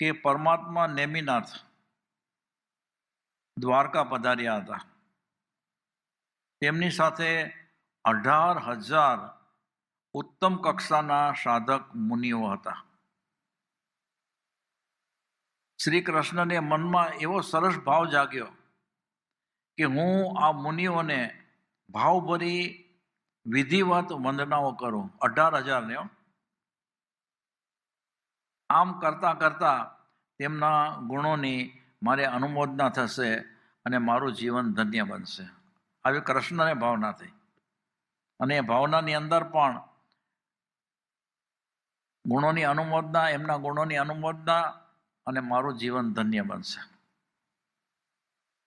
કે પરમાત્મા નેમિનાથ દ્વારકા પધાર્યા હતા. તેમની સાથે 18,000 ઉત્તમ કક્ષાના સાધક મુનિઓ હતા. શ્રી કૃષ્ણને મનમાં એવો સરસ ભાવ જાગ્યો કે હું આ મુનિઓને ભાવભરી વિધિવત વંદનાઓ કરું. 18,000 ને આમ કરતા કરતા તેમના ગુણોની મારે અનુમોદના થશે અને મારું જીવન ધન્ય બનશે. આવી કૃષ્ણને ભાવના થઈ અને એ ભાવનાની અંદર પણ ગુણોની અનુમોદના, એમના ગુણોની અનુમોદના અને મારું જીવન ધન્ય બનશે.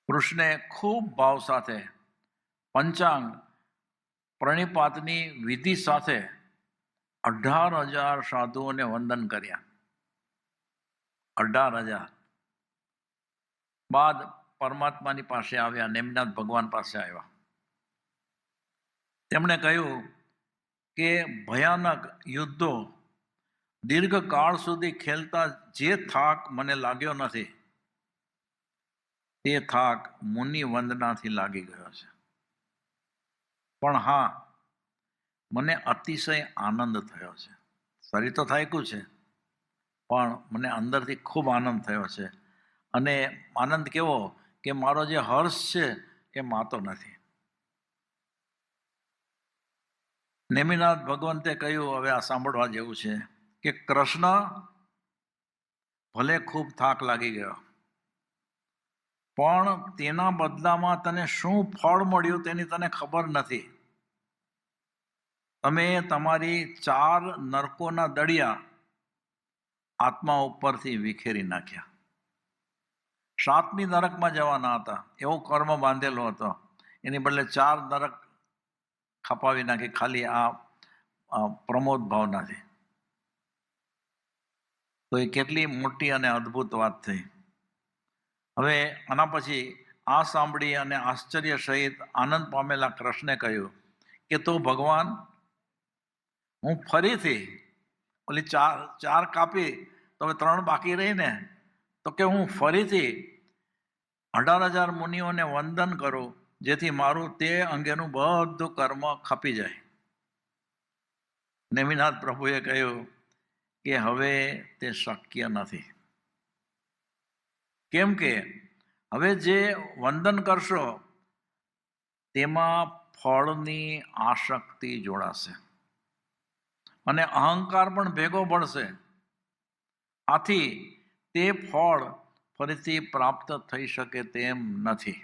કૃષ્ણે ખૂબ ભાવ સાથે પંચાંગ પ્રણિપાતની વિધિ સાથે 18,000 સાધુઓને વંદન કર્યા. 18,000 બાદ પરમાત્માની પાસે આવ્યા, નેમિનાથ ભગવાન પાસે આવ્યા. તેમણે કહ્યું કે ભયાનક યુદ્ધો દીર્ઘકાળ સુધી ખેલતા જે થાક મને લાગ્યો નથી, તે થાક મુનિ વંદનાથી લાગી ગયો છે. પણ હા, મને અતિશય આનંદ થયો છે. શરીર તો થાક્યું છે, પણ મને અંદરથી ખૂબ આનંદ થયો છે. અને આનંદ કેવો કે મારો જે હર્ષ છે એ માતો નથી. નેમિનાથ ભગવંતે કહ્યું, હવે આ સાંભળવા જેવું છે કે કૃષ્ણ, ભલે ખૂબ થાક લાગી ગયો, પણ તેના બદલામાં તને શું ફળ મળ્યું તેની તને ખબર નથી. તમે તમારી 4 નરકોના દળિયા આત્મા ઉપરથી વિખેરી નાખ્યા. 7મી નરકમાં જવાના હતા, એવો કર્મ બાંધેલો હતો. એની બદલે 4 નરક ખપાવી નાખી ખાલી આ પ્રમોદ ભાવનાથી. તો એ કેટલી મોટી અને અદ્ભુત વાત થઈ. હવે આના પછી આ સાંભળી અને આશ્ચર્ય સહિત આનંદ પામેલા કૃષ્ણે કહ્યું કે તો ભગવાન, હું ફરીથી ઓલી 4 કાપી તો હવે 3 બાકી રહી ને, તો કે હું ફરીથી 18,000 મુનિઓને વંદન કરું, જેથી મારું તે અંગેનું બધું કર્મ ખપી જાય. નેમિનાથ પ્રભુએ કહ્યું કે હવે તે શક્ય નથી. કેમ કે હવે જે વંદન કરશો તેમાં ફળની આસક્તિ જોડાશે અને અહંકાર પણ ભેગો પડશે. આથી તે ફળ ફરીથી પ્રાપ્ત થઈ શકે તેમ નથી.